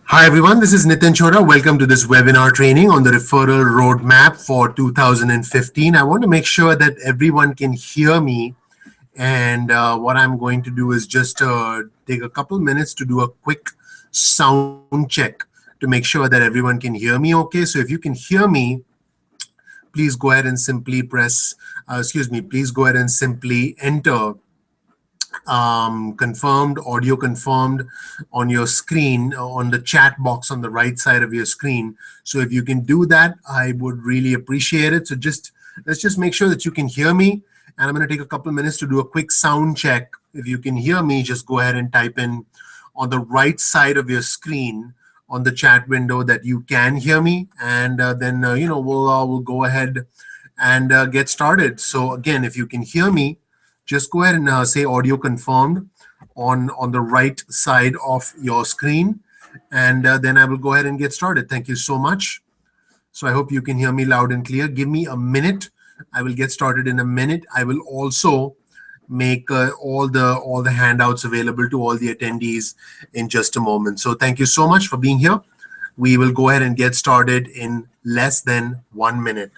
Hi everyone, this is Nitin Chora. Welcome to this webinar training on the referral roadmap for 2015. I want to make sure that everyone can hear me, and what I'm going to do is just take a couple minutes to do a quick sound check to make sure that everyone can hear me okay. So if you can hear me, please go ahead and simply please go ahead and simply enter confirmed, audio confirmed on your screen, on the chat box on the right side of your screen. So if you can do that, I would really appreciate it. So let's just make sure that you can hear me. And I'm going to take a couple of minutes to do a quick sound check. If you can hear me, just go ahead and type in on the right side of your screen on the chat window that you can hear me, and then we'll go ahead and get started. So again, if you can hear me, just go ahead and say audio confirmed on the right side of your screen, and then I will go ahead and get started. Thank you so much. So I hope you can hear me loud and clear. Give me a minute. I will get started in a minute. I will also make all the handouts available to all the attendees in just a moment. So thank you so much for being here. We will go ahead and get started in less than 1 minute.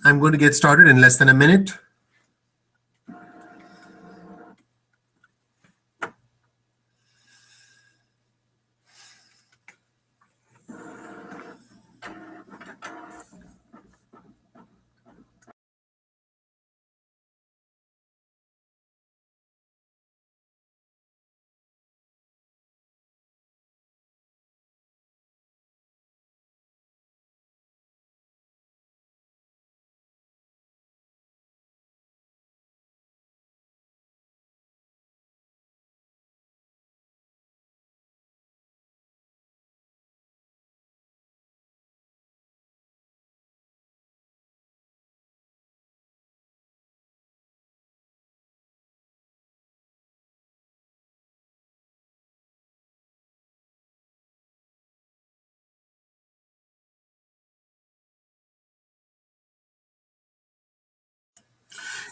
I'm going to get started in less than a minute.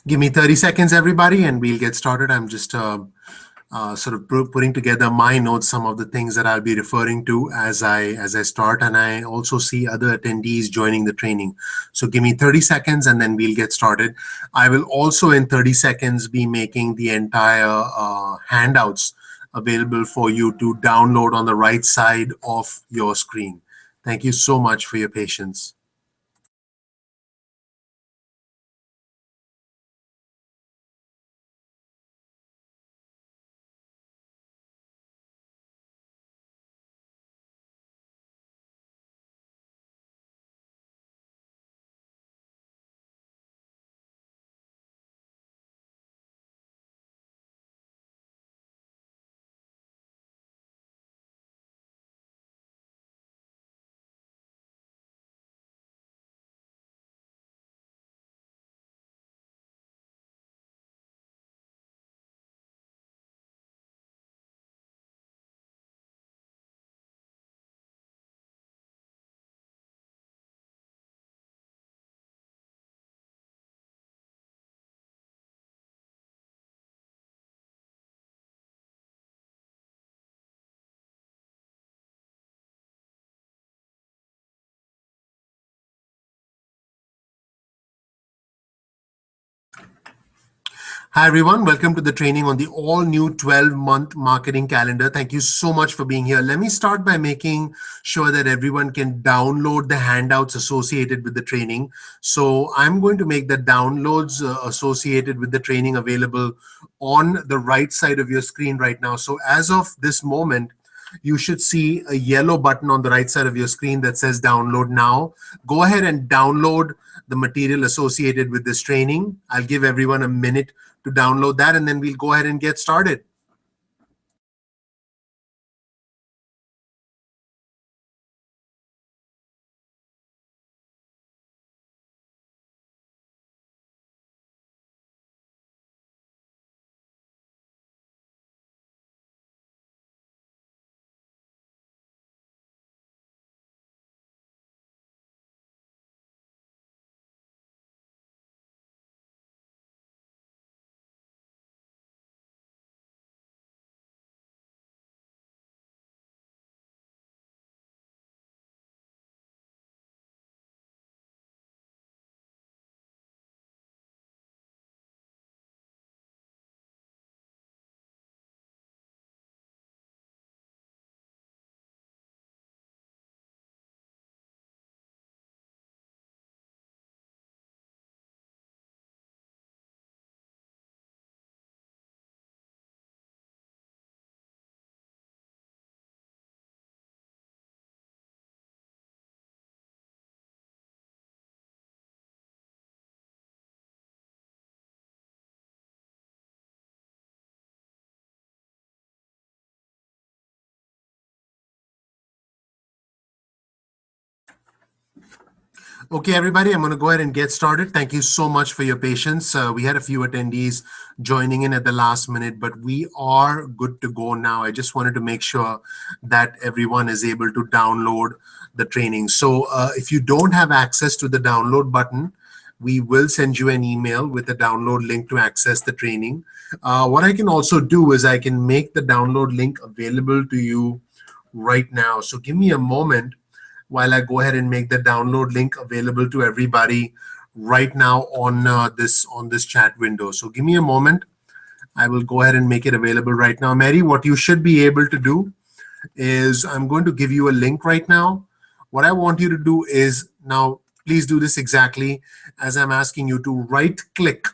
Give me 30 seconds, everybody, and we'll get started. I'm just sort of putting together my notes, some of the things that I'll be referring to as I start, and I also see other attendees joining the training. So give me 30 seconds, and then we'll get started. I will also, in 30 seconds, be making the entire handouts available for you to download on the right side of your screen. Thank you so much for your patience. Hi, everyone. Welcome to the training on the all new 12-month marketing calendar. Thank you so much for being here. Let me start by making sure that everyone can download the handouts associated with the training. So I'm going to make the downloads associated with the training available on the right side of your screen right now. So as of this moment, you should see a yellow button on the right side of your screen that says download now. Go ahead and download the material associated with this training. I'll give everyone a minute to download that, and then we'll go ahead and get started. Okay, everybody, I'm going to go ahead and get started. Thank you so much for your patience. We had a few attendees joining in at the last minute, but we are good to go now. I just wanted to make sure that everyone is able to download the training. So if you don't have access to the download button, we will send you an email with a download link to access the training. What I can also do is I can make the download link available to you right now. So give me a moment while I go ahead and make the download link available to everybody right now on this chat window. So give me a moment. I will go ahead and make it available right now. Mary, what you should be able to do is I'm going to give you a link right now. What I want you to do is now, please do this exactly as I'm asking you to right click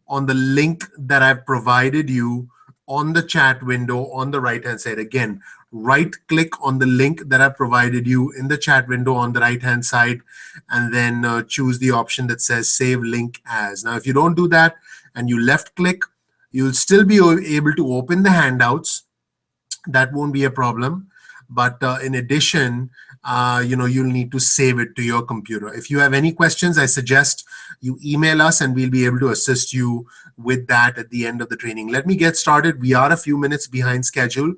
on the link that I've provided you on the chat window on the right hand side. Again, right click on the link that I provided you in the chat window on the right hand side, and then choose the option that says save link as. Now, if you don't do that and you left click, you'll still be able to open the handouts. That won't be a problem. But in addition, you'll need to save it to your computer. If you have any questions, I suggest you email us and we'll be able to assist you with that at the end of the training. Let me get started. We are a few minutes behind schedule.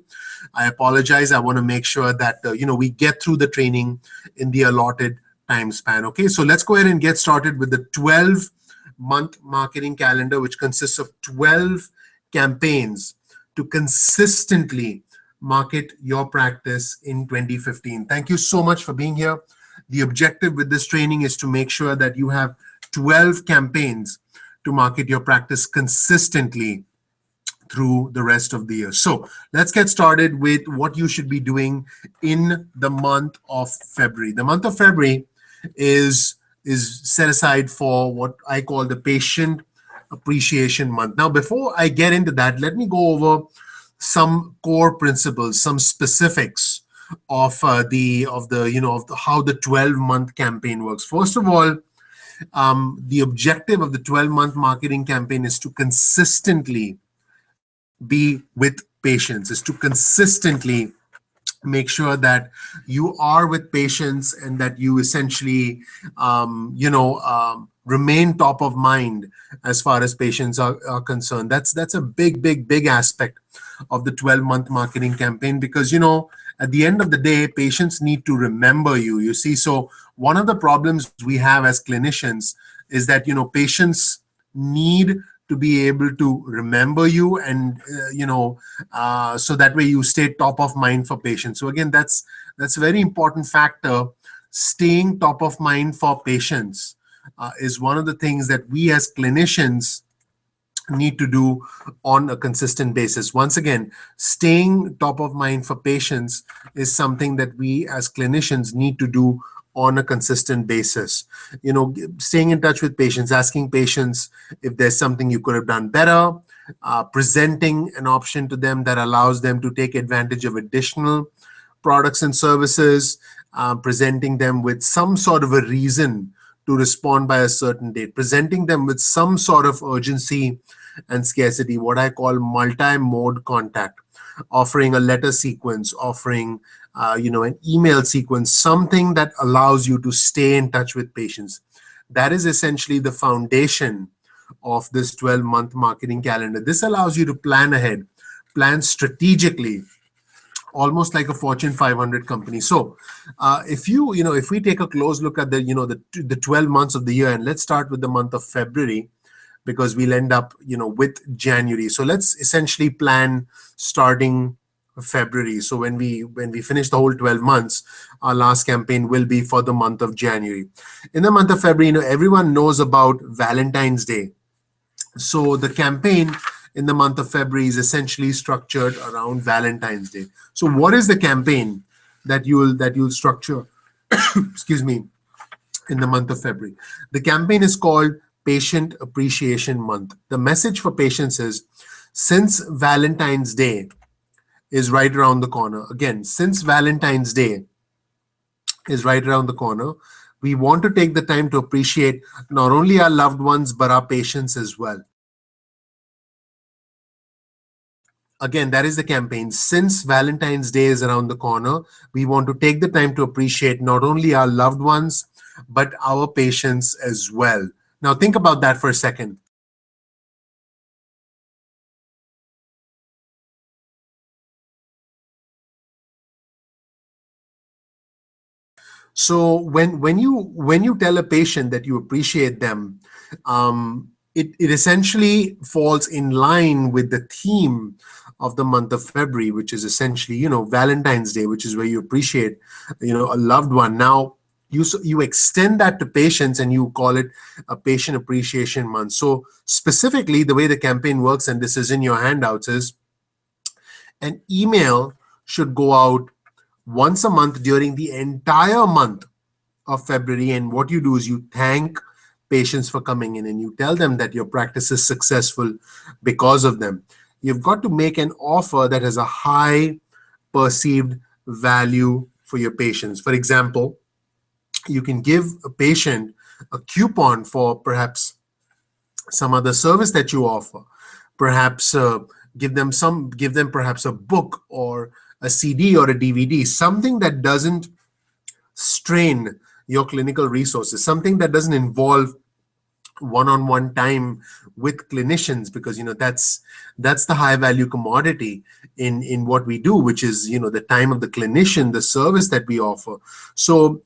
I apologize. I want to make sure that we get through the training in the allotted time span. Okay, so let's go ahead and get started with the 12-month marketing calendar, which consists of 12 campaigns to consistently market your practice in 2015. Thank you so much for being here. The objective with this training is to make sure that you have 12 campaigns to market your practice consistently through the rest of the year. So let's get started with what you should be doing in the month of February. The month of February is set aside for what I call the Patient Appreciation Month. Now, before I get into that, let me go over some core principles, some specifics of how the 12-month campaign works. First of all, the objective of the 12-month marketing campaign is to consistently be with patients, is to consistently make sure that you are with patients and that you essentially remain top of mind as far as patients are concerned. That's a big aspect of the 12-month marketing campaign, because at the end of the day, patients need to remember you see. So one of the problems we have as clinicians is that patients need to be able to remember you, and so that way you stay top of mind for patients. So again, that's a very important factor. Staying top of mind for patients is one of the things that we as clinicians need to do on a consistent basis. Once again, staying top of mind for patients is something that we as clinicians need to do on a consistent basis. Staying in touch with patients, asking patients if there's something you could have done better, presenting an option to them that allows them to take advantage of additional products and services, presenting them with some sort of a reason to respond by a certain date, presenting them with some sort of urgency and scarcity, what I call multi-mode contact, offering a letter sequence, offering an email sequence, something that allows you to stay in touch with patients. That is essentially the foundation of this 12-month marketing calendar. This allows you to plan ahead, plan strategically, almost like a Fortune 500 company. So, if we take a close look at the 12 months of the year, and let's start with the month of February, because we'll end up with January. So let's essentially plan starting February. So when we finish the whole 12 months, our last campaign will be for the month of January. In the month of February, everyone knows about Valentine's Day. So the campaign in the month of February is essentially structured around Valentine's Day. So what is the campaign that you'll structure, excuse me, in the month of February? The campaign is called Patient Appreciation Month. The message for patients is, since Valentine's Day is right around the corner, again, since Valentine's Day is right around the corner, we want to take the time to appreciate not only our loved ones, but our patients as well. Again, that is the campaign. Since Valentine's Day is around the corner, we want to take the time to appreciate not only our loved ones, but our patients as well. Now, think about that for a second. So when you tell a patient that you appreciate them, it essentially falls in line with the theme of the month of February, which is essentially Valentine's Day, which is where you appreciate a loved one. Now you extend that to patients and you call it a Patient Appreciation Month. So specifically, the way the campaign works, and this is in your handouts, is an email should go out once a month during the entire month of February. And what you do is you thank patients for coming in and you tell them that your practice is successful because of them. You've got to make an offer that has a high perceived value for your patients. For example, you can give a patient a coupon for perhaps some other service that you offer. Perhaps give them perhaps a book or a CD or a DVD, something that doesn't strain your clinical resources, something that doesn't involve one-on-one time with clinicians, because that's the high value commodity in what we do, which is the time of the clinician, the service that we offer. So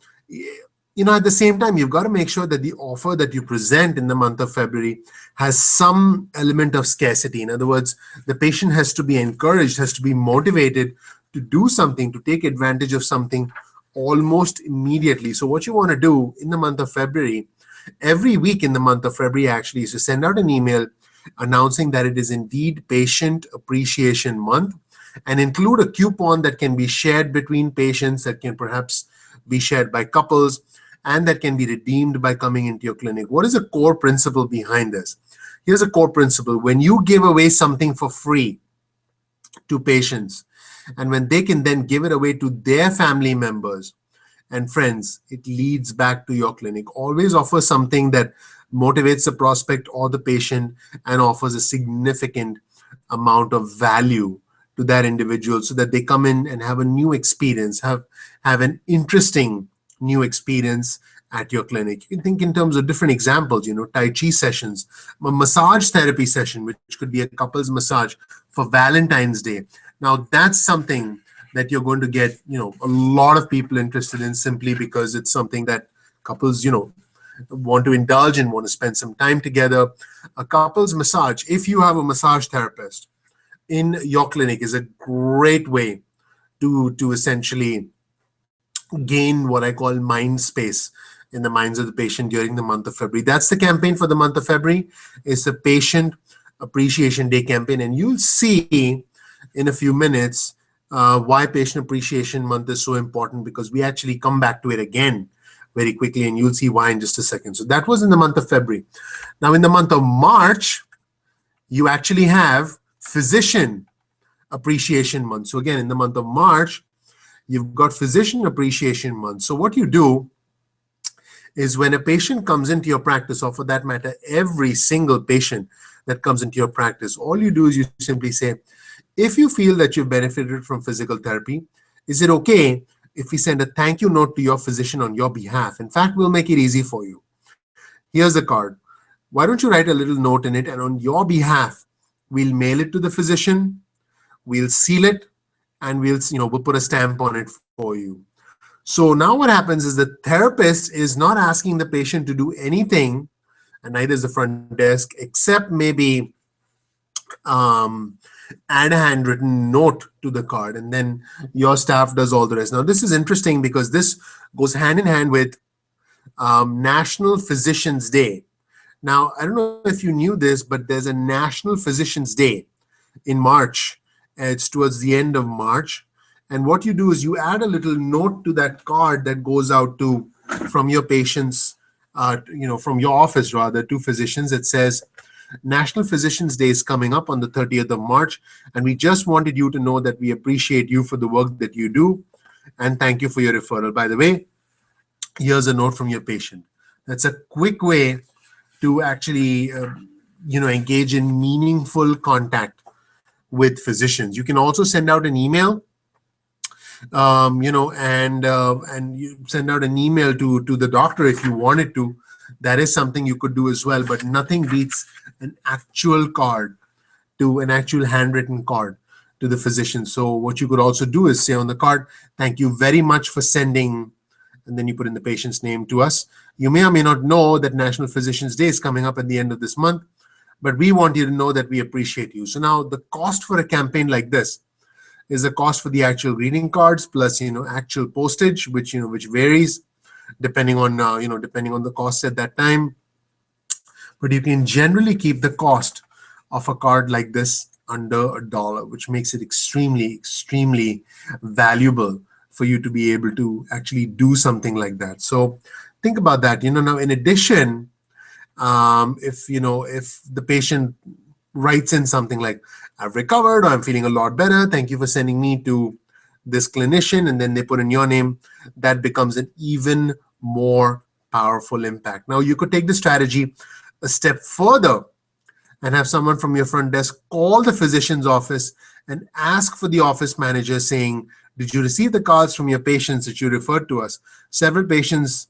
at the same time, you've got to make sure that the offer that you present in the month of February has some element of scarcity. In other words, the patient has to be encouraged, has to be motivated to do something, to take advantage of something almost immediately. So what you want to do in the month of February, every week in the month of February actually, is to send out an email announcing that it is indeed Patient Appreciation Month, and include a coupon that can be shared between patients, that can perhaps be shared by couples, and that can be redeemed by coming into your clinic. What is the core principle behind this? Here's a core principle. When you give away something for free to patients, and when they can then give it away to their family members and friends, it leads back to your clinic. Always offer something that motivates the prospect or the patient and offers a significant amount of value to that individual, so that they come in and have a new experience, have an interesting new experience at your clinic. You can think in terms of different examples, Tai Chi sessions, a massage therapy session, which could be a couple's massage for Valentine's Day. Now, that's something that you're going to get, a lot of people interested in, simply because it's something that couples, want to indulge in, want to spend some time together. A couple's massage, if you have a massage therapist in your clinic, is a great way to essentially gain what I call mind space in the minds of the patient during the month of February. That's the campaign for the month of February. It's the Patient Appreciation Day campaign, and you'll see in a few minutes why Patient Appreciation Month is so important, because we actually come back to it again very quickly, and you'll see why in just a second. So that was in the month of February. Now in the month of March, you actually have Physician Appreciation Month. So again, in the month of March, you've got Physician Appreciation Month. So what you do is when a patient comes into your practice, or for that matter, every single patient that comes into your practice, all you do is you simply say, if you feel that you've benefited from physical therapy, is it okay if we send a thank you note to your physician on your behalf? In fact, we'll make it easy for you. Here's the card. Why don't you write a little note in it, and on your behalf, we'll mail it to the physician, we'll seal it, and we'll put a stamp on it for you. So now what happens is the therapist is not asking the patient to do anything, and neither is the front desk, except maybe add a handwritten note to the card, and then your staff does all the rest. Now this is interesting because this goes hand in hand with National Physicians Day. Now, I don't know if you knew this, but there's a National Physicians Day in March. It's towards the end of March. And what you do is you add a little note to that card that goes out to from your patients, from your office rather, to physicians. It says, National Physicians Day is coming up on the 30th of March, and we just wanted you to know that we appreciate you for the work that you do, and thank you for your referral. By the way, here's a note from your patient. That's a quick way to actually, engage in meaningful contact with physicians. You can also send out an email, and you send out an email to the doctor if you wanted to. That is something you could do as well, but nothing beats an actual card, to an actual handwritten card to the physician. So what you could also do is say on the card, thank you very much for sending, and then you put in the patient's name, to us. You may or may not know that National Physicians Day is coming up at the end of this month, but we want you to know that we appreciate you. So now the cost for a campaign like this is the cost for the actual greeting cards plus actual postage, which varies depending on the cost at that time. But you can generally keep the cost of a card like this under $1, which makes it extremely valuable for you to be able to actually do something like that. So think about that. Now in addition, if the patient writes in something like, I've recovered, or I'm feeling a lot better, thank you for sending me to this clinician, and then they put in your name, that becomes an even more powerful impact. Now you could take the strategy a step further and have someone from your front desk call the physician's office and ask for the office manager, saying, did you receive the cards from your patients that you referred to us? Several patients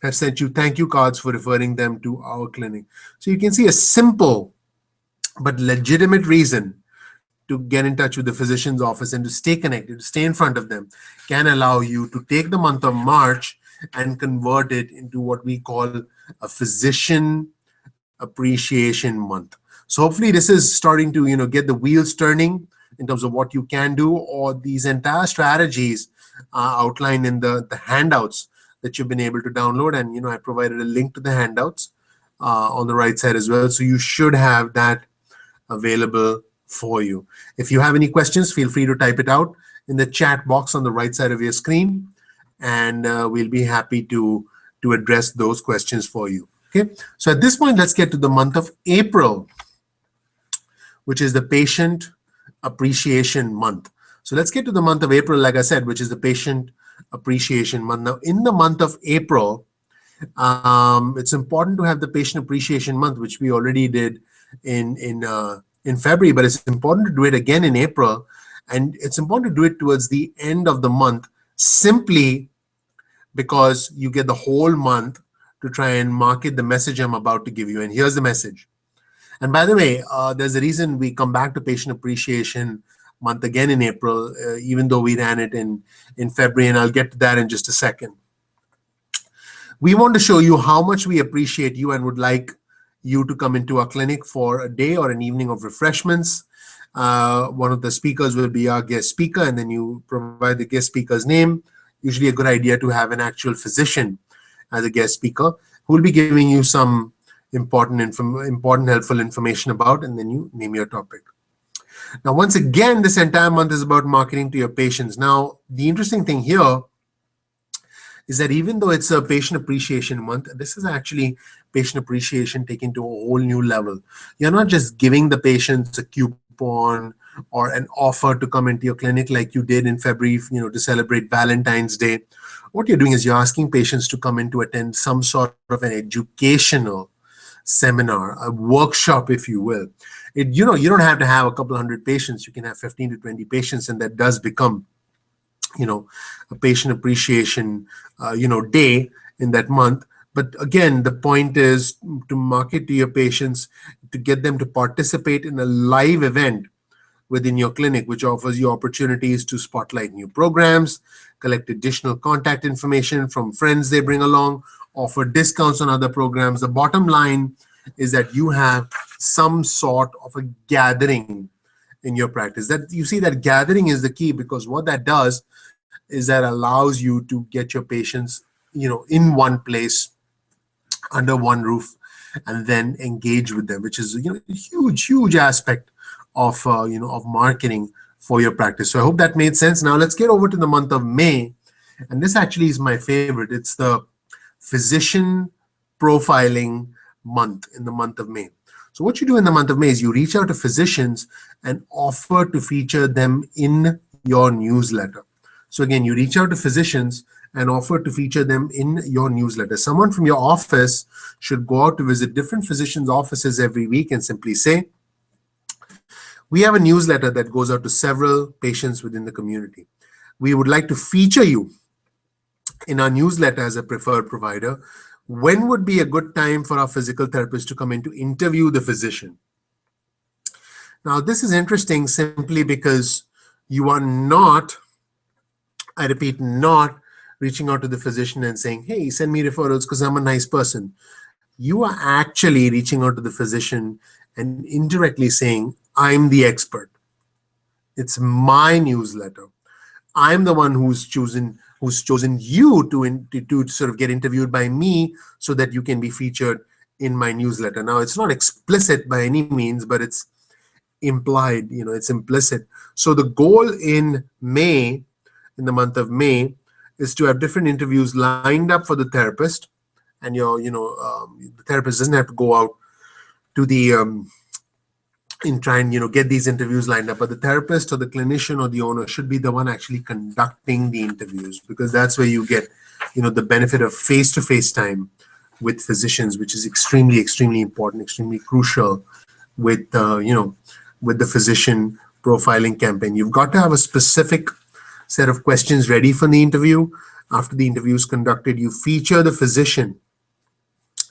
have sent you thank you cards for referring them to our clinic. So you can see a simple but legitimate reason to get in touch with the physician's office and to stay connected, to stay in front of them, can allow you to take the month of March and convert it into what we call a Physician Appreciation Month. So hopefully this is starting to get the wheels turning in terms of what you can do, or these entire strategies outlined in the handouts that you've been able to download. And I provided a link to the handouts on the right side as well. So you should have that available for you. If you have any questions, feel free to type it out in the chat box on the right side of your screen, and we'll be happy to address those questions for you. Okay. So at this point, let's get to the month of April, which is the Patient Appreciation Month. So let's get to the month of April, like I said, which is the Patient Appreciation Month. Now, in the month of April, it's important to have the Patient Appreciation Month, which we already did in February, but it's important to do it again in April, and it's important to do it towards the end of the month, simply because you get the whole month to try and market the message I'm about to give you. And here's the message. And by the way, there's a reason we come back to Patient Appreciation Month again in April, even though we ran it in February, and I'll get to that in just a second. We want to show you how much we appreciate you and would like you to come into our clinic for a day or an evening of refreshments. One of the speakers will be our guest speaker, and then you provide the guest speaker's name. Usually a good idea to have an actual physician as a guest speaker who will be giving you some important helpful information about, and then you name your topic. Now, once again, this entire month is about marketing to your patients. Now, the interesting thing here is that even though it's a patient appreciation month, this is actually patient appreciation taken to a whole new level. You're not just giving the patients a coupon or an offer to come into your clinic like you did in February, to celebrate Valentine's Day. What you're doing is you're asking patients to come in to attend some sort of an educational seminar, a workshop, if you will. You don't have to have a couple hundred patients. You can have 15 to 20 patients, and that does become a patient appreciation, day in that month. But again, the point is to market to your patients, to get them to participate in a live event within your clinic, which offers you opportunities to spotlight new programs, collect additional contact information from friends they bring along, offer discounts on other programs. The bottom line is that you have some sort of a gathering in your practice. That you see, that gathering is the key, because what that does is that allows you to get your patients, in one place under one roof, and then engage with them, which is a huge aspect of of marketing for your practice. So I hope that made sense. Now let's get over to the month of May, and this actually is my favorite. It's the physician profiling month in the month of May. So what you do in the month of May is you reach out to physicians and offer to feature them in your newsletter. So again, you reach out to physicians and offer to feature them in your newsletter. Someone from your office should go out to visit different physicians' offices every week and simply say, we have a newsletter that goes out to several patients within the community. We would like to feature you in our newsletter as a preferred provider. When would be a good time for our physical therapist to come in to interview the physician? Now, this is interesting simply because you are not, I repeat, not reaching out to the physician and saying, hey, send me referrals because I'm a nice person. You are actually reaching out to the physician and indirectly saying, I'm the expert. It's my newsletter. I'm the one who's chosen you to sort of get interviewed by me so that you can be featured in my newsletter. Now, it's not explicit by any means, but it's implied, it's implicit. So the goal in the month of May, is to have different interviews lined up for the therapist, and the therapist doesn't have to go out to the and try and get these interviews lined up, but the therapist or the clinician or the owner should be the one actually conducting the interviews, because that's where you get the benefit of face-to-face time with physicians, which is extremely important, extremely crucial with with the physician profiling campaign. You've got to have a specific set of questions ready for the interview. After the interview is conducted, you feature the physician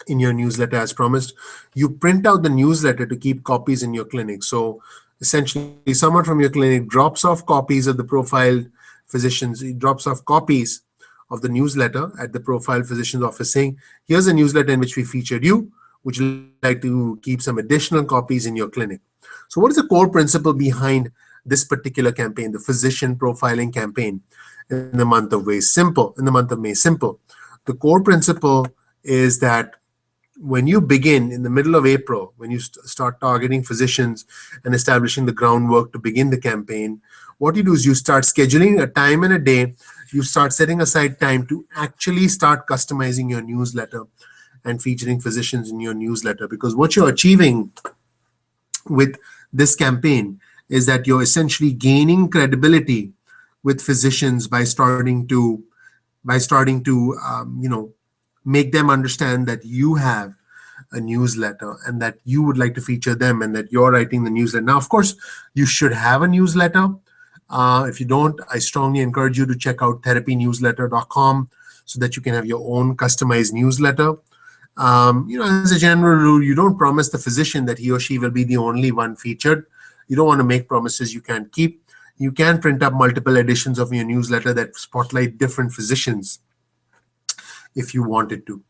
in your newsletter as promised. You print out the newsletter to keep copies in your clinic. So essentially, someone from your clinic drops off copies of the profiled physicians, he drops off copies of the newsletter at the profiled physician's office saying, here's a newsletter in which we featured you. Would you like to keep some additional copies in your clinic? So what is the core principle behind this particular campaign, the physician profiling campaign in the month of May? Simple. The core principle is that when you begin in the middle of April, when you start targeting physicians and establishing the groundwork to begin the campaign, what you do is you start scheduling a time and a day. You start setting aside time to actually start customizing your newsletter and featuring physicians in your newsletter. Because what you're achieving with this campaign is that you're essentially gaining credibility with physicians by starting to make them understand that you have a newsletter and that you would like to feature them and that you're writing the newsletter. Now, of course, you should have a newsletter. If you don't, I strongly encourage you to check out therapynewsletter.com so that you can have your own customized newsletter. As a general rule, you don't promise the physician that he or she will be the only one featured. You don't want to make promises you can't keep. You can print up multiple editions of your newsletter that spotlight different physicians if you wanted to.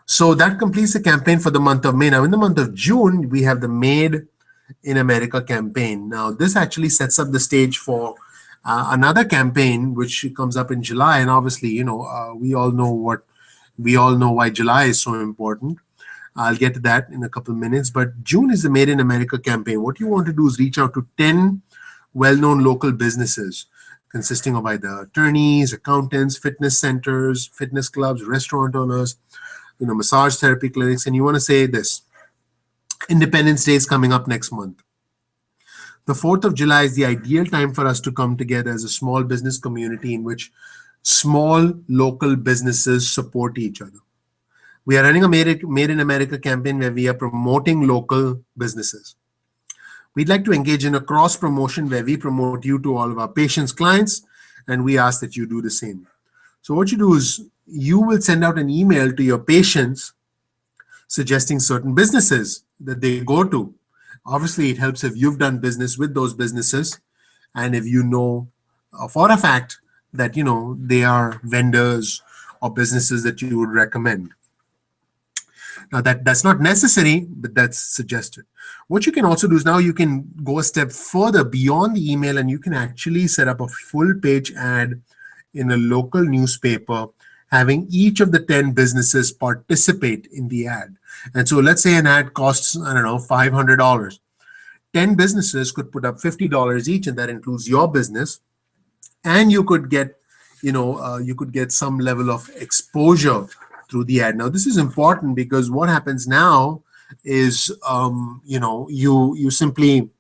So that completes the campaign for the month of May. Now, in the month of June, we have the Made in America campaign. Now, this actually sets up the stage for another campaign which comes up in July. And obviously, we all know why July is so important. I'll get to that in a couple of minutes. But June is the Made in America campaign. What you want to do is reach out to 10 well-known local businesses consisting of either attorneys, accountants, fitness centers, fitness clubs, restaurant owners, massage therapy clinics, and you want to say this: Independence Day is coming up next month. The 4th of July is the ideal time for us to come together as a small business community in which small local businesses support each other. We are running a Made in America campaign where we are promoting local businesses. We'd like to engage in a cross promotion where we promote you to all of our patients, clients, and we ask that you do the same. So what you do is you will send out an email to your patients suggesting certain businesses that they go to. Obviously, it helps if you've done business with those businesses and if you know for a fact that they are vendors or businesses that you would recommend. Now that's not necessary, but that's suggested. What you can also do is now you can go a step further beyond the email and you can actually set up a full page ad in a local newspaper, having each of the 10 businesses participate in the ad. And so let's say an ad costs, I don't know, $500. 10 businesses could put up $50 each, and that includes your business. And you could get, some level of exposure through the ad. Now, this is important because what happens now is, you simply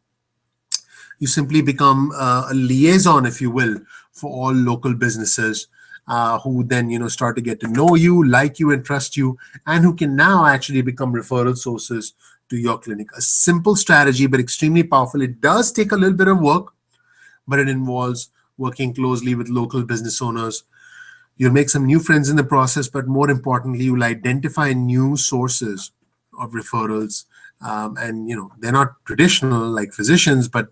become a liaison, if you will, for all local businesses who then, start to get to know you, like you, and trust you, and who can now actually become referral sources to your clinic. A simple strategy, but extremely powerful. It does take a little bit of work, but it involves working closely with local business owners. You'll make some new friends in the process, but more importantly, you'll identify new sources of referrals. And they're not traditional like physicians, but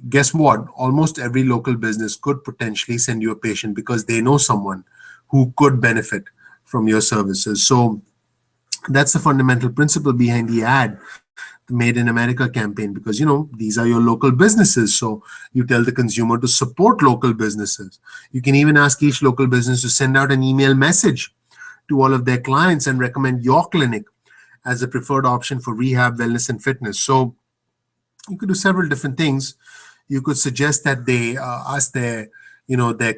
guess what? Almost every local business could potentially send you a patient because they know someone who could benefit from your services. So that's the fundamental principle behind the ad, the Made in America campaign, because these are your local businesses. So you tell the consumer to support local businesses. You can even ask each local business to send out an email message to all of their clients and recommend your clinic as a preferred option for rehab, wellness, and fitness. So you could do several different things. You could suggest that they ask their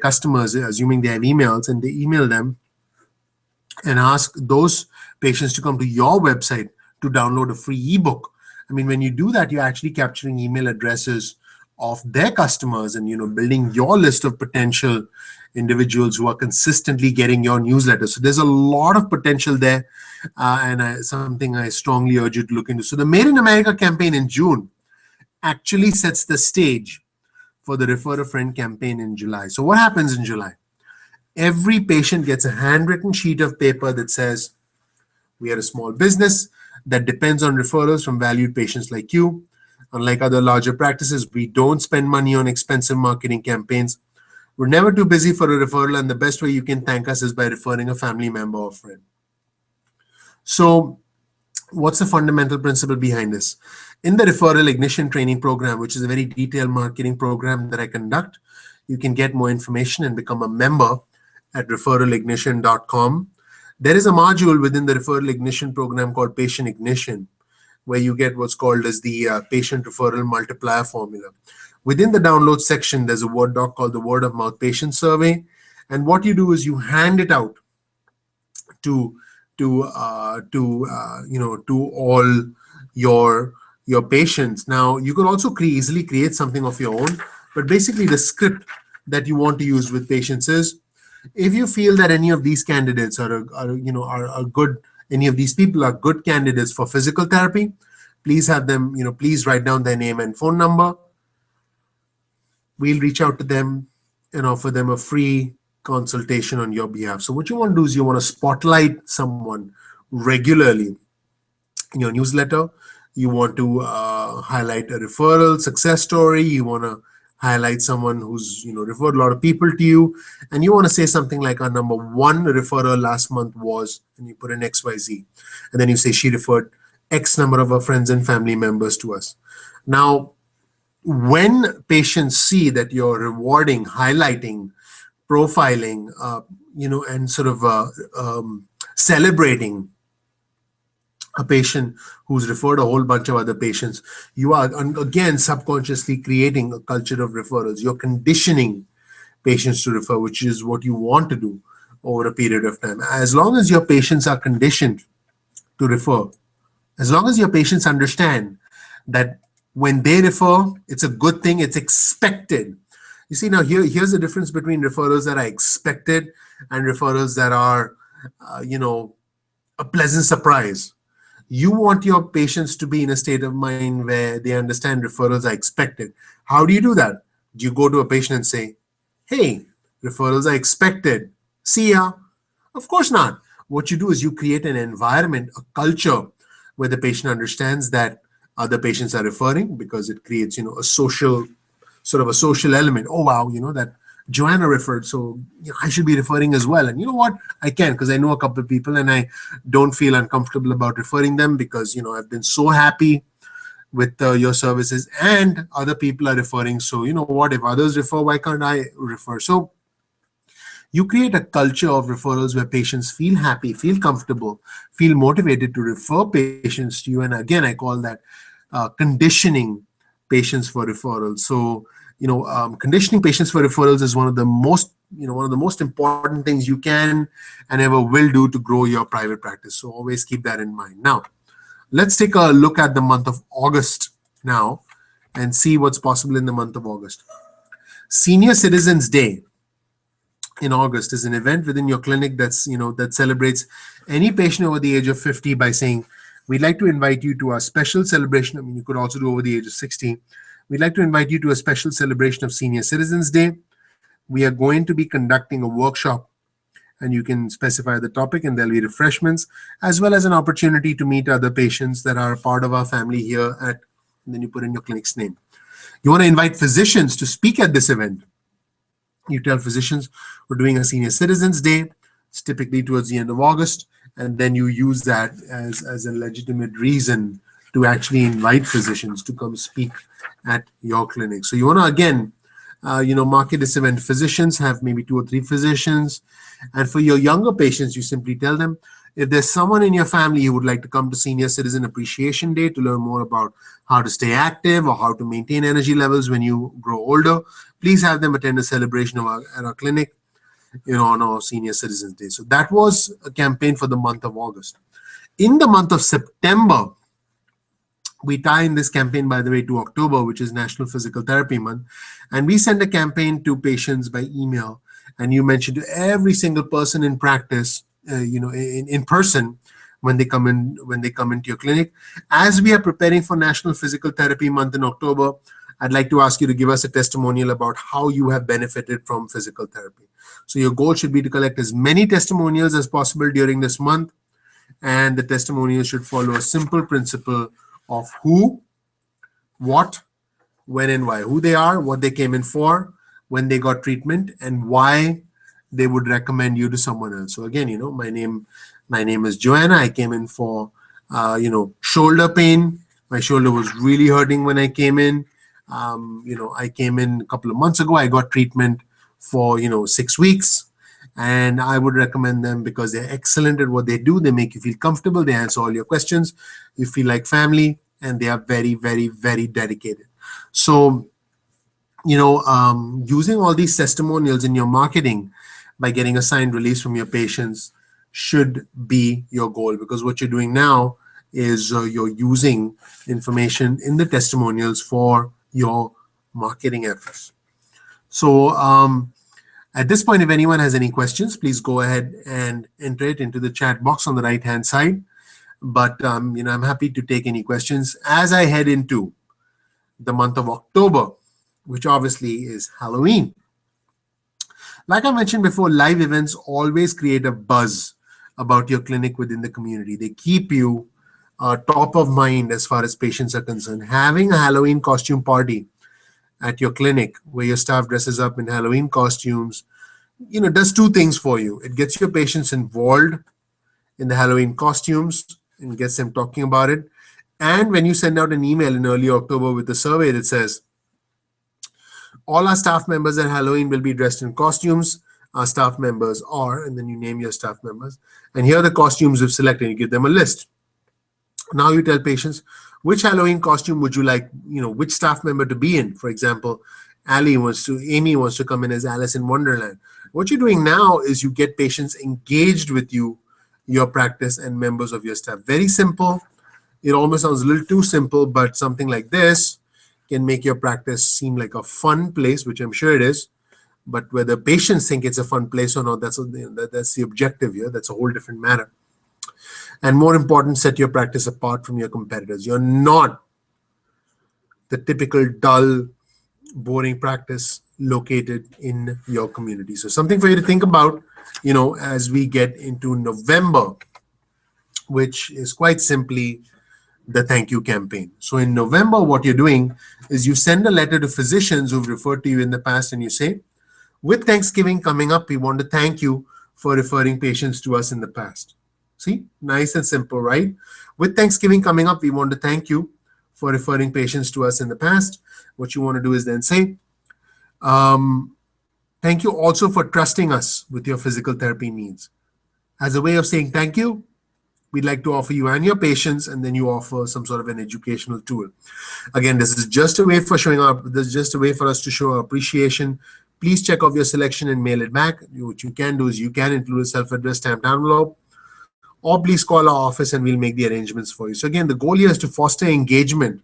customers, assuming they have emails, and they email them and ask those patients to come to your website to download a free ebook. I mean, when you do that, you're actually capturing email addresses of their customers and building your list of potential individuals who are consistently getting your newsletter. So there's a lot of potential there, and something I strongly urge you to look into. So the Made in America campaign in June actually sets the stage for the Refer a Friend campaign in July. So what happens in July? Every patient gets a handwritten sheet of paper that says, we are a small business that depends on referrals from valued patients like you. Unlike other larger practices, we don't spend money on expensive marketing campaigns. We're never too busy for a referral, and the best way you can thank us is by referring a family member or friend. So what's the fundamental principle behind this? In the Referral Ignition training program, which is a very detailed marketing program that I conduct, you can get more information and become a member at referralignition.com. There is a module within the Referral Ignition program called Patient Ignition, where you get what's called as the Patient Referral Multiplier Formula. Within the download section, there's a Word doc called the Word of Mouth Patient Survey. And what you do is you hand it out to all your patients. Now, you can also easily create something of your own, but basically the script that you want to use with patients is, if you feel that any of these candidates are good, any of these people are good candidates for physical therapy, please have them, please write down their name and phone number. We'll reach out to them and offer them a free consultation on your behalf. So what you want to do is you want to spotlight someone regularly in your newsletter. You want to highlight a referral success story. You want to highlight someone who's referred a lot of people to you, and you want to say something like, our number one referral last month was, and you put an XYZ, and then you say she referred X number of her friends and family members to us. Now, when patients see that you're rewarding, highlighting, profiling, and sort of celebrating a patient who's referred a whole bunch of other patients, you are again subconsciously creating a culture of referrals. You're conditioning patients to refer, which is what you want to do over a period of time. As long as your patients are conditioned to refer, as long as your patients understand that when they refer, it's a good thing, it's expected. You see, now here's the difference between referrals that are expected and referrals that are, a pleasant surprise. You want your patients to be in a state of mind where they understand referrals are expected. How do you do that? Do you go to a patient and say, hey, referrals are expected, see ya? Of course not. What you do is you create an environment, a culture where the patient understands that other patients are referring, because it creates, a social, sort of a social element. Oh, wow, that Joanna referred, so I should be referring as well. And you know what? I can, because I know a couple of people and I don't feel uncomfortable about referring them, because, I've been so happy with your services, and other people are referring. So, you know what? If others refer, why can't I refer? So you create a culture of referrals where patients feel happy, feel comfortable, feel motivated to refer patients to you. And again, I call that conditioning patients for referrals. So, conditioning patients for referrals is one of the most important things you can and ever will do to grow your private practice. So always keep that in mind. Now, let's take a look at the month of August now and see what's possible in the month of August. Senior Citizens Day in August is an event within your clinic that celebrates any patient over the age of 50 by saying, we'd like to invite you to our special celebration. I mean, you could also do over the age of 60. We'd like to invite you to a special celebration of Senior Citizens Day. We are going to be conducting a workshop, and you can specify the topic, and there'll be refreshments, as well as an opportunity to meet other patients that are part of our family here and then you put in your clinic's name. You want to invite physicians to speak at this event. You tell physicians we're doing a Senior Citizens Day. It's typically towards the end of August, and then you use that as a legitimate reason to actually invite physicians to come speak at your clinic. So you want to, again, market this event. Physicians have maybe 2 or 3 physicians. And for your younger patients, you simply tell them, if there's someone in your family who would like to come to Senior Citizen Appreciation Day to learn more about how to stay active or how to maintain energy levels when you grow older, please have them attend a celebration at our clinic, on our Senior Citizens Day. So that was a campaign for the month of August. In the month of September, we tie in this campaign, by the way, to October, which is National Physical Therapy Month. And we send a campaign to patients by email. And you mention to every single person in practice, in person, when they come into your clinic. As we are preparing for National Physical Therapy Month in October, I'd like to ask you to give us a testimonial about how you have benefited from physical therapy. So your goal should be to collect as many testimonials as possible during this month. And the testimonials should follow a simple principle of who, what, when, and why. Who they are, what they came in for, when they got treatment, and why they would recommend you to someone else. So again, my name is Joanna. I came in for, shoulder pain. My shoulder was really hurting when I came in. I came in a couple of months ago. I got treatment for, 6 weeks. And I would recommend them because they're excellent at what they do. They make you feel comfortable. They answer all your questions. You feel like family, and they are very, very, very dedicated. So, using all these testimonials in your marketing by getting a signed release from your patients should be your goal, because what you're doing now is you're using information in the testimonials for your marketing efforts. So, at this point, if anyone has any questions, please go ahead and enter it into the chat box on the right-hand side. But, I'm happy to take any questions as I head into the month of October, which obviously is Halloween. Like I mentioned before, live events always create a buzz about your clinic within the community. They keep you top of mind as far as patients are concerned. Having a Halloween costume party at your clinic where your staff dresses up in Halloween costumes, does 2 things for you. It gets your patients involved in the Halloween costumes and gets them talking about it. And when you send out an email in early October with a survey that says, all our staff members at Halloween will be dressed in costumes. Our staff members are, and then you name your staff members. And here are the costumes we've selected. You give them a list. Now you tell patients, which Halloween costume would you like, which staff member to be in? For example, Amy wants to come in as Alice in Wonderland. What you're doing now is you get patients engaged with you, your practice, and members of your staff. Very simple. It almost sounds a little too simple, but something like this can make your practice seem like a fun place, which I'm sure it is. But whether patients think it's a fun place or not, that's the objective here. That's a whole different matter. And more important, set your practice apart from your competitors. You're not the typical dull, boring practice located in your community. So something for you to think about, as we get into November, which is quite simply the thank you campaign. So in November, what you're doing is you send a letter to physicians who've referred to you in the past, and you say, with Thanksgiving coming up, we want to thank you for referring patients to us in the past. See, nice and simple, right? With Thanksgiving coming up, we want to thank you for referring patients to us in the past. What you want to do is then say, thank you also for trusting us with your physical therapy needs. As a way of saying thank you, we'd like to offer you and your patients, and then you offer some sort of an educational tool. Again, this is just a way for showing up. This is just a way for us to show our appreciation. Please check off your selection and mail it back. What you can do is you can include a self-addressed stamped envelope, or please call our office and we'll make the arrangements for you. So again, the goal here is to foster engagement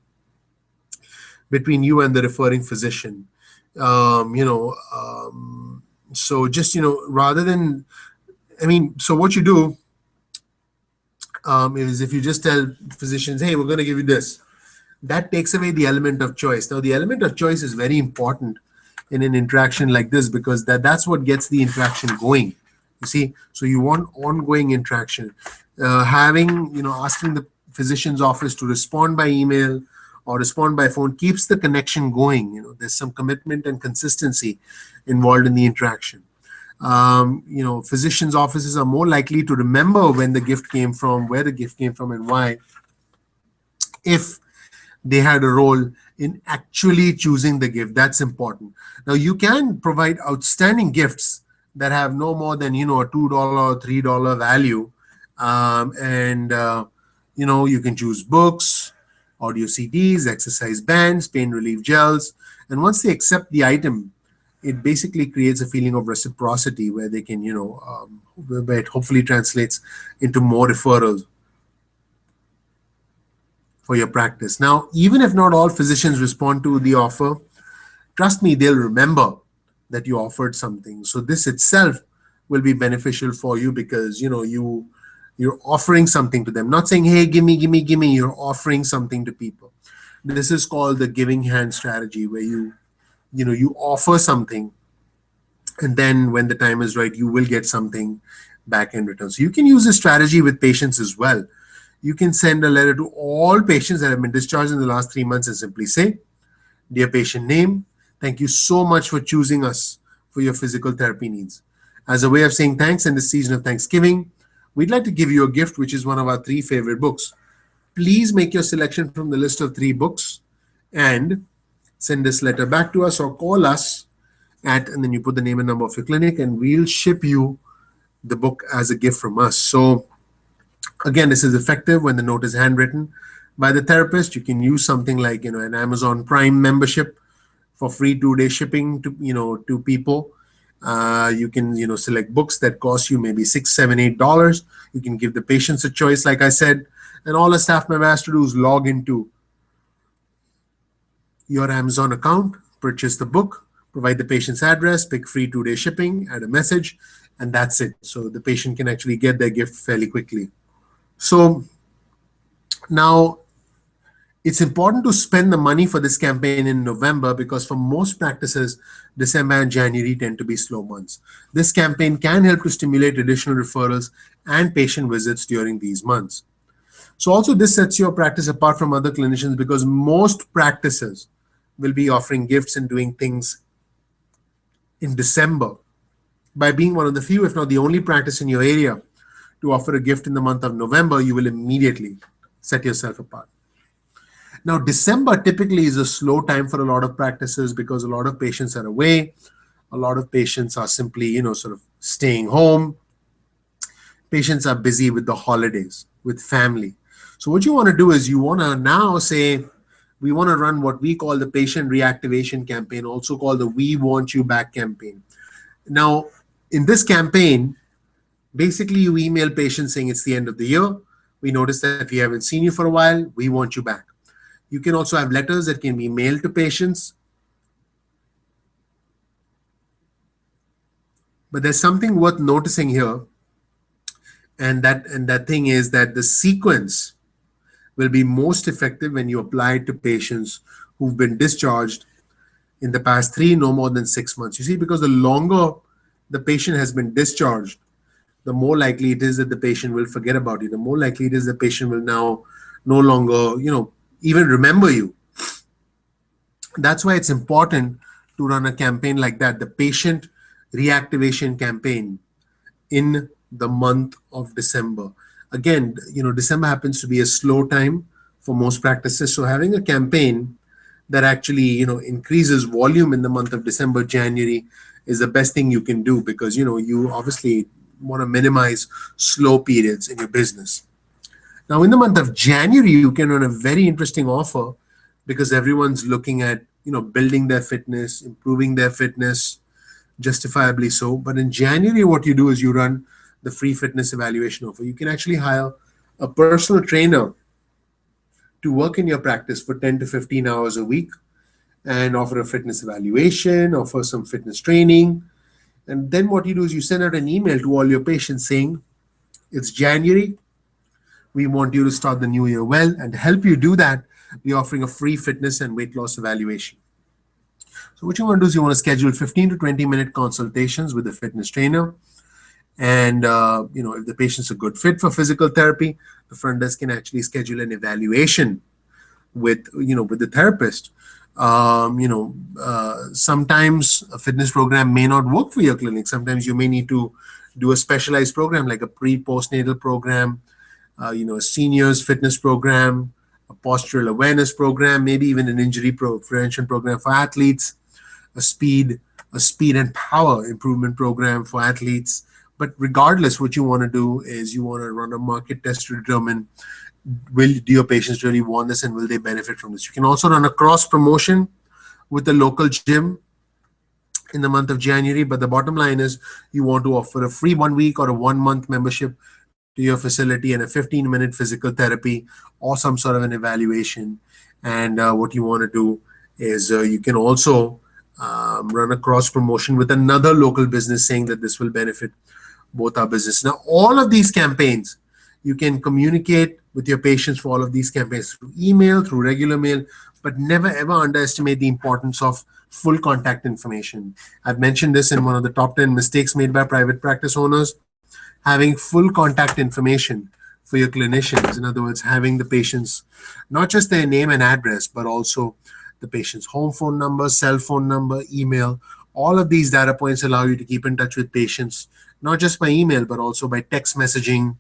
between you and the referring physician. So just, rather than, so what you do is if you just tell physicians, hey, we're going to give you this, that takes away the element of choice. Now, the element of choice is very important in an interaction like this, because that's what gets the interaction going. You see, so you want ongoing interaction. Asking the physician's office to respond by email or respond by phone keeps the connection going. There's some commitment and consistency involved in the interaction. Physicians' offices are more likely to remember when the gift came from, where the gift came from, and why, if they had a role in actually choosing the gift. That's important. Now, you can provide outstanding gifts that have no more than, a $2 or $3 value. You can choose books, audio CDs, exercise bands, pain relief gels. And once they accept the item, it basically creates a feeling of reciprocity where they can, where it hopefully translates into more referrals for your practice. Now, even if not all physicians respond to the offer, trust me, they'll remember that you offered something. So this itself will be beneficial for you, because, you're offering something to them, not saying, hey, give me. You're offering something to people. This is called the giving hand strategy, where you offer something, and then when the time is right, you will get something back in return. So you can use this strategy with patients as well. You can send a letter to all patients that have been discharged in the last 3 months and simply say, dear patient name, thank you so much for choosing us for your physical therapy needs. As a way of saying thanks in the season of Thanksgiving, we'd like to give you a gift, which is one of our 3 favorite books. Please make your selection from the list of 3 books and send this letter back to us, or call us and then you put the name and number of your clinic, and we'll ship you the book as a gift from us. So again, this is effective when the note is handwritten by the therapist. You can use something like, an Amazon Prime membership for free 2-day shipping to people. You can, select books that cost you maybe $6, $7, $8. You can give the patients a choice, like I said, and all a staff member has to do is log into your Amazon account, purchase the book, provide the patient's address, pick free 2-day shipping, add a message, and that's it. So the patient can actually get their gift fairly quickly. So now, it's important to spend the money for this campaign in November, because for most practices, December and January tend to be slow months. This campaign can help to stimulate additional referrals and patient visits during these months. So also, this sets your practice apart from other clinicians, because most practices will be offering gifts and doing things in December. By being one of the few, if not the only practice in your area to offer a gift in the month of November, you will immediately set yourself apart. Now, December typically is a slow time for a lot of practices, because a lot of patients are away. A lot of patients are simply, sort of staying home. Patients are busy with the holidays, with family. So what you want to do is you want to now say, we want to run what we call the patient reactivation campaign, also called the We Want You Back campaign. Now, in this campaign, basically you email patients saying it's the end of the year. We noticed that we haven't seen you for a while. We want you back. You can also have letters that can be mailed to patients. But there's something worth noticing here, and that thing is that the sequence will be most effective when you apply it to patients who've been discharged in the past no more than 6 months. You see, because the longer the patient has been discharged, the more likely it is that the patient will forget about you. The more likely it is the patient will now no longer, even remember you. That's why it's important to run a campaign like that, the patient reactivation campaign, in the month of December. Again, December happens to be a slow time for most practices. So having a campaign that actually, increases volume in the month of December, January is the best thing you can do, because, you obviously want to minimize slow periods in your business. Now, in the month of January, you can run a very interesting offer, because everyone's looking at, building their fitness, improving their fitness, justifiably so. But in January, what you do is you run the free fitness evaluation offer. You can actually hire a personal trainer to work in your practice for 10 to 15 hours a week and offer a fitness evaluation, offer some fitness training. And then what you do is you send out an email to all your patients saying, it's January. We want you to start the new year well. And to help you do that, we're offering a free fitness and weight loss evaluation. So what you want to do is you want to schedule 15 to 20-minute consultations with the fitness trainer. And, if the patient's a good fit for physical therapy, the front desk can actually schedule an evaluation with the therapist. Sometimes a fitness program may not work for your clinic. Sometimes you may need to do a specialized program like a pre-postnatal program, a seniors fitness program, a postural awareness program, maybe even an injury prevention program for athletes, a speed and power improvement program for athletes. But regardless, what you want to do is you want to run a market test to determine, do your patients really want this and will they benefit from this? You can also run a cross promotion with the local gym in the month of January. But the bottom line is you want to offer a free 1 week or a 1 month membership to your facility and a 15-minute physical therapy or some sort of an evaluation. And what you want to do is you can also run a cross promotion with another local business saying that this will benefit both our business. Now, all of these campaigns, you can communicate with your patients for all of these campaigns through email, through regular mail, but never ever underestimate the importance of full contact information. I've mentioned this in one of the top 10 mistakes made by private practice owners. Having full contact information for your clinicians, in other words, having the patients, not just their name and address, but also the patient's home phone number, cell phone number, email. All of these data points allow you to keep in touch with patients, not just by email, but also by text messaging,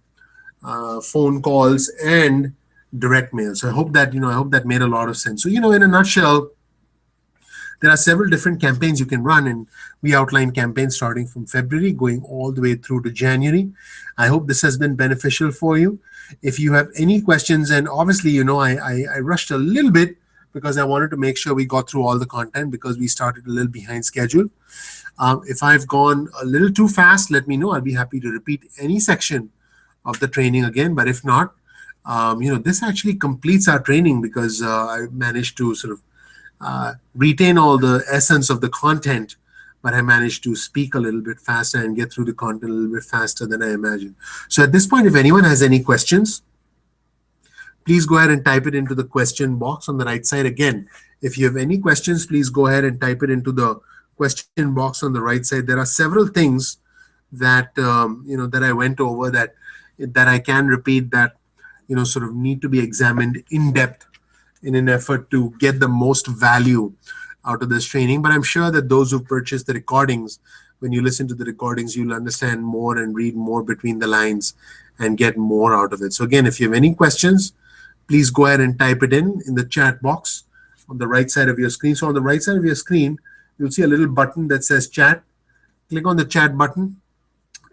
phone calls, and direct mail. So I hope that made a lot of sense. So, in a nutshell, there are several different campaigns you can run, and we outline campaigns starting from February, going all the way through to January. I hope this has been beneficial for you. If you have any questions, and obviously, I rushed a little bit because I wanted to make sure we got through all the content because we started a little behind schedule. If I've gone a little too fast, let me know. I'll be happy to repeat any section of the training again. But if not, this actually completes our training because I managed to sort of retain all the essence of the content, but I managed to speak a little bit faster and get through the content a little bit faster than I imagined. So at this point, if anyone has any questions, please go ahead and type it into the question box on the right side. Again, if you have any questions, please go ahead and type it into the question box on the right side. There are several things that that I went over that I can repeat that sort of need to be examined in depth in an effort to get the most value out of this training. But I'm sure that those who purchase the recordings, when you listen to the recordings, you'll understand more and read more between the lines and get more out of it. So again, if you have any questions, please go ahead and type it in the chat box on the right side of your screen. So on the right side of your screen, you'll see a little button that says chat. Click on the chat button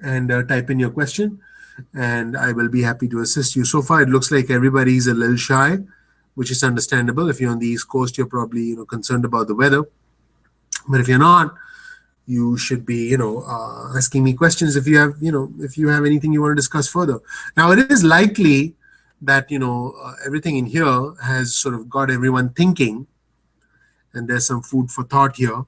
and type in your question. and I will be happy to assist you. So far, it looks like everybody's a little shy, which is understandable. If you're on the East Coast, you're probably concerned about the weather. But if you're not, you should be asking me questions if you have if you have anything you want to discuss further. Now, it is likely that everything in here has sort of got everyone thinking, and there's some food for thought here.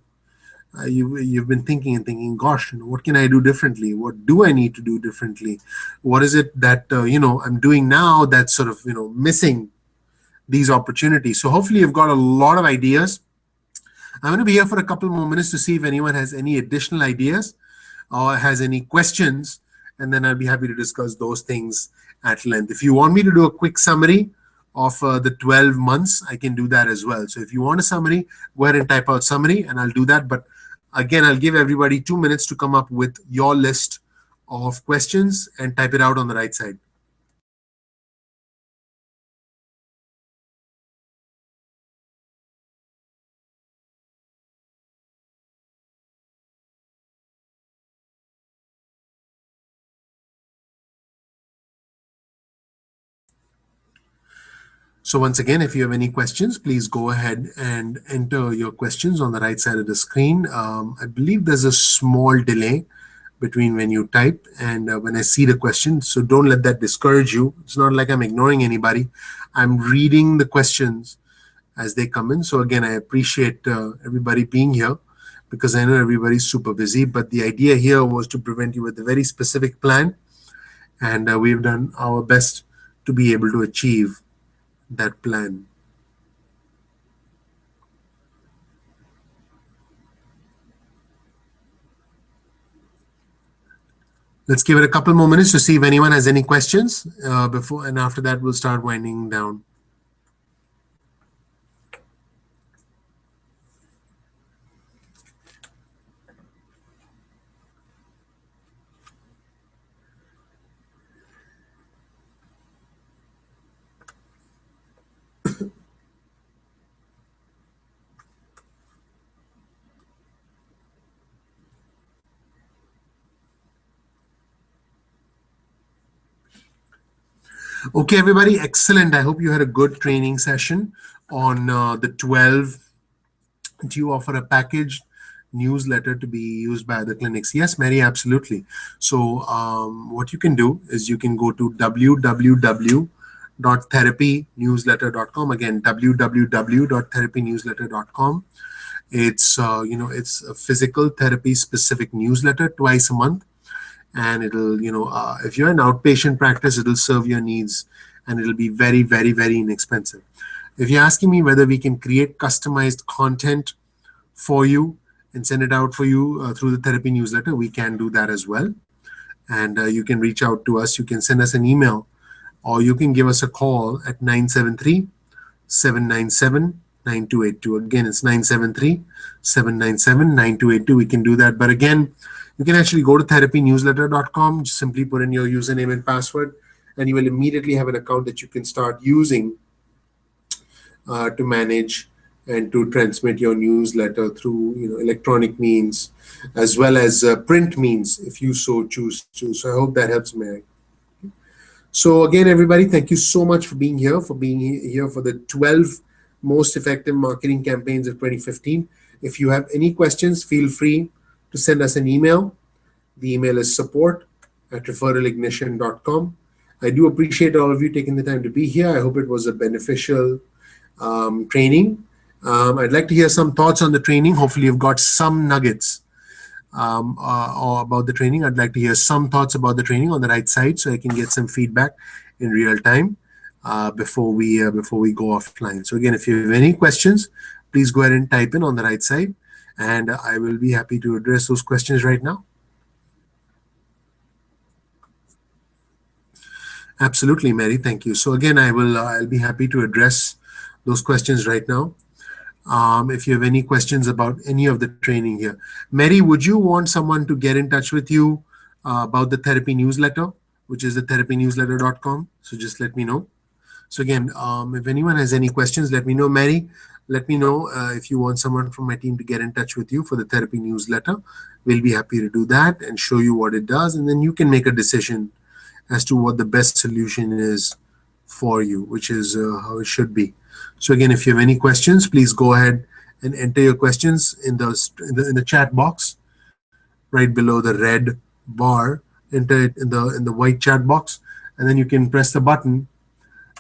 You've been thinking and thinking, gosh, what can I do differently? What do I need to do differently? What is it that I'm doing now that's sort of missing these opportunities? So hopefully you've got a lot of ideas. I'm going to be here for a couple more minutes to see if anyone has any additional ideas or has any questions, and then I'll be happy to discuss those things at length. If you want me to do a quick summary of the 12 months, I can do that as well. So if you want a summary, go ahead and type out summary and I'll do that. But again, I'll give everybody 2 minutes to come up with your list of questions and type it out on the right side. So once again, if you have any questions, please go ahead and enter your questions on the right side of the screen. I believe there's a small delay between when you type and when I see the question. So don't let that discourage you. It's not like I'm ignoring anybody. I'm reading the questions as they come in. So again, I appreciate everybody being here because I know everybody's super busy. But the idea here was to present you with a very specific plan. And we've done our best to be able to achieve that plan. Let's give it a couple more minutes to see if anyone has any questions before, and after that, we'll start winding down. Okay, everybody, excellent. I hope you had a good training session on the 12. Do you offer a packaged newsletter to be used by other clinics? Yes, Mary, absolutely. So what you can do is you can go to www.therapynewsletter.com. Again, www.therapynewsletter.com. It's it's a physical therapy specific newsletter twice a month, and it'll if you're an outpatient practice, it'll serve your needs, and it'll be very, very, very inexpensive. If you're asking me whether we can create customized content for you and send it out for you through the therapy newsletter, we can do that as well. And you can reach out to us. You can send us an email, or you can give us a call at 973-797-9282. Again, it's 973-797-9282. We can do that. But again, you can actually go to therapynewsletter.com, just simply put in your username and password, and you will immediately have an account that you can start using to manage and to transmit your newsletter through electronic means as well as print means if you so choose to. So I hope that helps, Mary. So again, everybody, thank you so much for being here for the 12 most effective marketing campaigns of 2015. If you have any questions, feel free to send us an email. The email is support@referralignition.com. I do appreciate all of you taking the time to be here. I hope it was a beneficial training. I'd like to hear some thoughts on the training. Hopefully you've got some nuggets or about the training. I'd like to hear some thoughts about the training on the right side so I can get some feedback in real time before we go offline. So again, if you have any questions, please go ahead and type in on the right side, and I will be happy to address those questions right now. Absolutely, Mary. Thank you. So again, I'll be happy to address those questions right now. If you have any questions about any of the training here. Mary, would you want someone to get in touch with you about the therapy newsletter, which is the therapynewsletter.com? So just let me know. So again, if anyone has any questions, let me know. Mary, let me know if you want someone from my team to get in touch with you for the therapy newsletter. We'll be happy to do that and show you what it does, and then you can make a decision as to what the best solution is for you, which is how it should be. So again, if you have any questions, please go ahead and enter your questions in the chat box right below the red bar. Enter it in the white chat box, and then you can press the button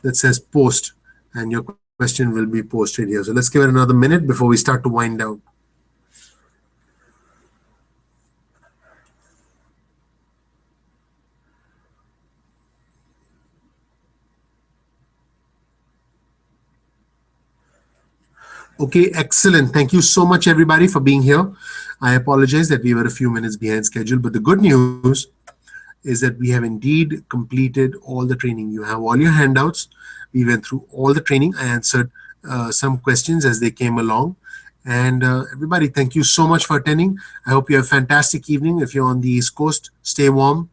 that says post, and your question will be posted here. So let's give it another minute before we start to wind down. Okay, excellent. Thank you so much, everybody, for being here. I apologize that we were a few minutes behind schedule, but the good news is that we have indeed completed all the training. You have all your handouts. We went through all the training. I answered some questions as they came along. And everybody, thank you so much for attending. I hope you have a fantastic evening. If you're on the East Coast, stay warm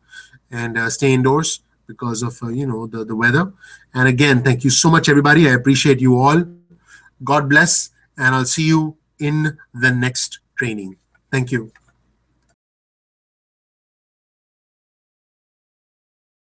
and stay indoors because of the weather. And again, thank you so much, everybody. I appreciate you all. God bless, and I'll see you in the next training. Thank you.